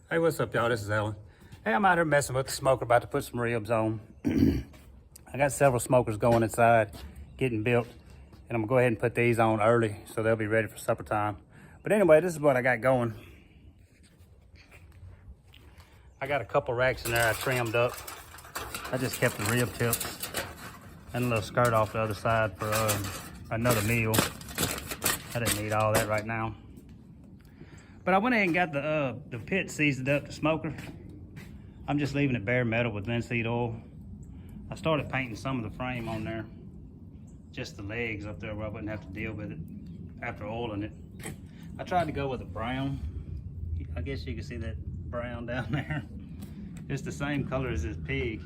Hey, what's up, y'all? This is Alan. Hey, I'm out here messing with the smoker, about to put some ribs on. I got several smokers going inside, getting built, and I'm gonna go ahead and put these on early so they'll be ready for supper time. But anyway, this is what I got going. I got a couple racks in there I trimmed up. I just kept the rib tips and a little skirt off the other side for another meal. I didn't need all that right now. But I went ahead and got the pit seasoned up, the smoker. I'm just leaving it bare metal with linseed oil. I started painting some of the frame on there, just the legs up there where I wouldn't have to deal with it after oiling it. I tried to go with a brown. I guess you can see that brown down there. It's the same color as this pig,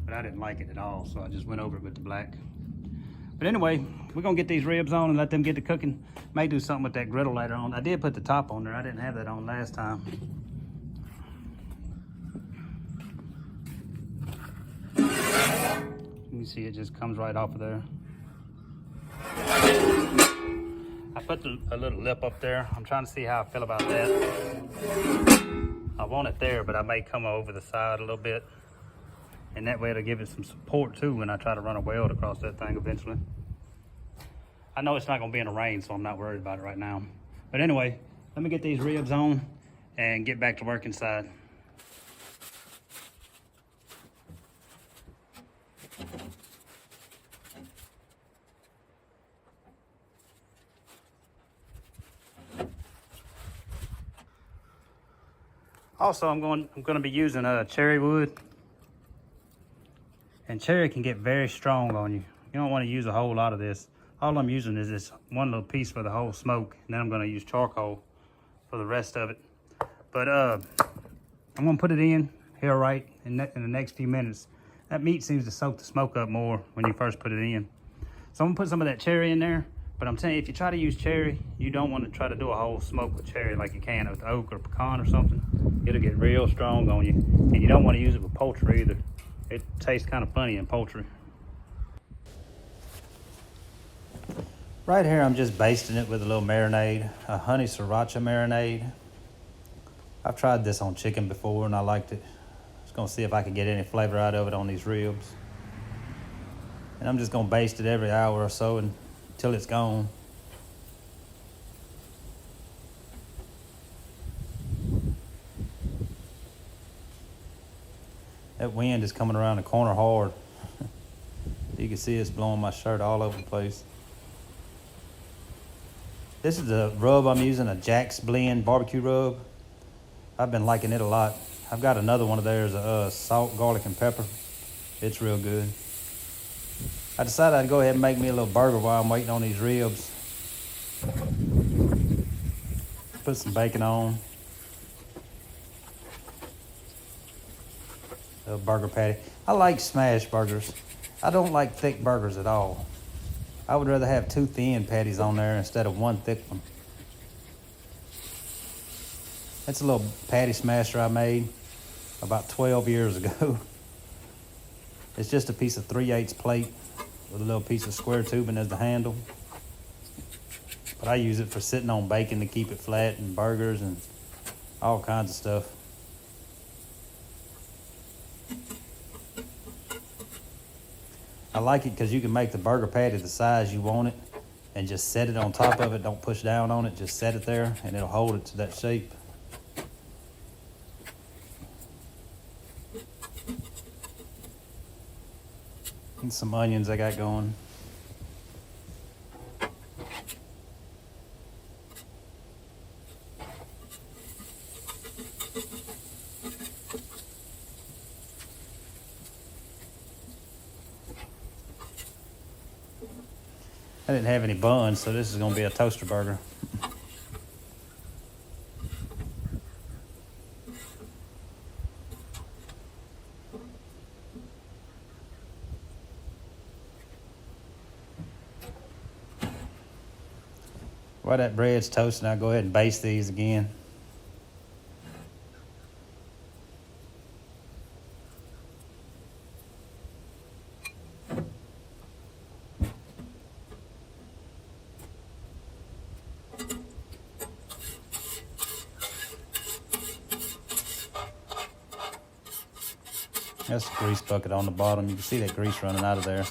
but I didn't like it at all, so I just went over it with the black. But anyway, we're gonna get these ribs on and let them get to cooking. May do something with that griddle later on. I did put the top on there. I didn't have that on last time. You can see it just comes right off of there. I put a little lip up there. I'm trying to see how I feel about that. I want it there, but I may come over the side a little bit. And that way it'll give it some support too when I try to run a weld across that thing eventually. I know it's not gonna be in the rain, so I'm not worried about it right now. But anyway, let me get these ribs on and get back to work inside. Also, I'm gonna be using cherry wood. And cherry can get very strong on you. You don't want to use a whole lot of this. All I'm using is this one little piece for the whole smoke, and then I'm gonna use charcoal for the rest of it. But I'm gonna put it in here right in the next few minutes. That meat seems to soak the smoke up more when you first put it in. So I'm gonna put some of that cherry in there. But I'm telling you, if you try to use cherry, you don't want to try to do a whole smoke with cherry like you can with oak or pecan or something. It'll get real strong on you. And you don't want to use it with poultry either. It tastes kind of funny in poultry. Right here, I'm just basting it with a little marinade, a honey sriracha marinade. I've tried this on chicken before and I liked it. Just gonna see if I can get any flavor out of it on these ribs. And I'm just gonna baste it every hour or so until it's gone. That wind is coming around the corner hard. You can see it's blowing my shirt all over the place. This is the rub I'm using, a Jack's Blend barbecue rub. I've been liking it a lot. I've got another one of theirs, salt, garlic, and pepper. It's real good. I decided I'd go ahead and make me a little burger while I'm waiting on these ribs. Put some bacon on. A burger patty. I like smash burgers. I don't like thick burgers at all. I would rather have 2 thin patties on there instead of 1 thick one. That's a little patty smasher I made about 12 years ago. It's just a piece of 3/8 plate with a little piece of square tubing as the handle. But I use it for sitting on bacon to keep it flat and burgers and all kinds of stuff. I like it because you can make the burger patty the size you want it and just set it on top of it. Don't push down on it, just set it there and it'll hold it to that shape. And some onions I got going. I didn't have any buns, so this is gonna be a toaster burger. While that bread's toasting, I'll go ahead and baste these again. That's the grease bucket on the bottom. You can see that grease running out of there.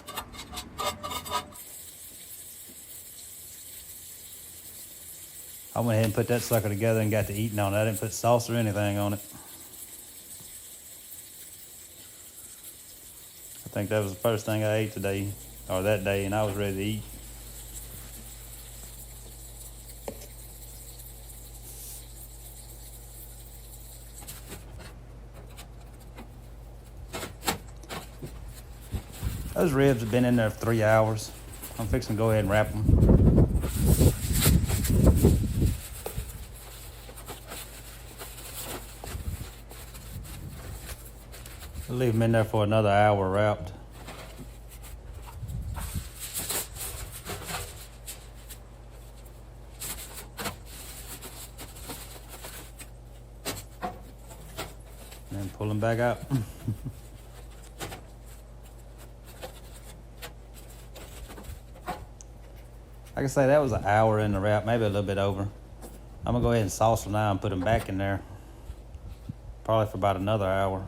I went ahead and put that sucker together and got to eating on it. I didn't put sauce or anything on it. I think that was the first thing I ate today, or that day, and I was ready to eat. Those ribs have been in there for 3 hours. I'm fixing to go ahead and wrap them. I'll leave them in there for another hour wrapped. And then pull them back out. Like I say, that was an hour in the wrap, maybe a little bit over. I'm gonna go ahead and sauce them now and put them back in there. Probably for about another hour.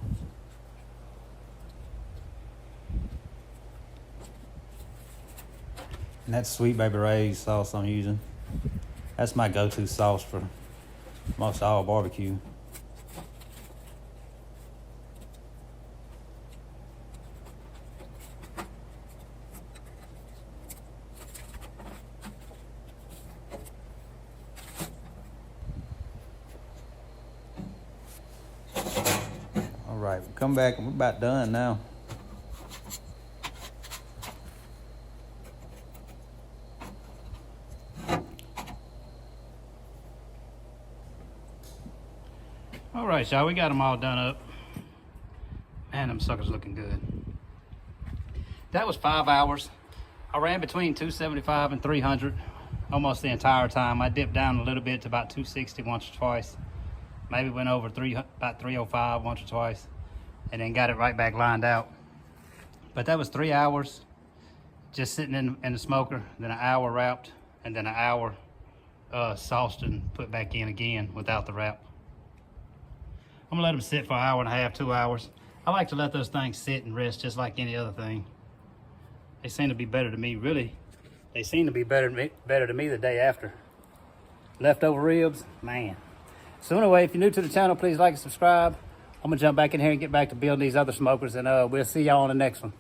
And that's Sweet Baby Ray's sauce I'm using. That's my go-to sauce for most all barbecue. All right, we'll come back and we're about done now. All right, y'all, we got them all done up. Man, them suckers looking good. That was 5 hours. I ran between 275 and 300 almost the entire time. I dipped down a little bit to about 260 once or twice. Maybe went over about 305 once or twice, and then got it right back lined out. But that was 3 hours just sitting in the smoker, then an hour wrapped, and then an hour sauced and put back in again without the wrap. I'm gonna let them sit for an hour and a half, 2 hours. I like to let those things sit and rest just like any other thing. They seem to be better to me, really. They seem to be better to me the day after. Leftover ribs, man. So anyway, if you're new to the channel, please like and subscribe. I'm gonna jump back in here and get back to building these other smokers, and we'll see y'all on the next one.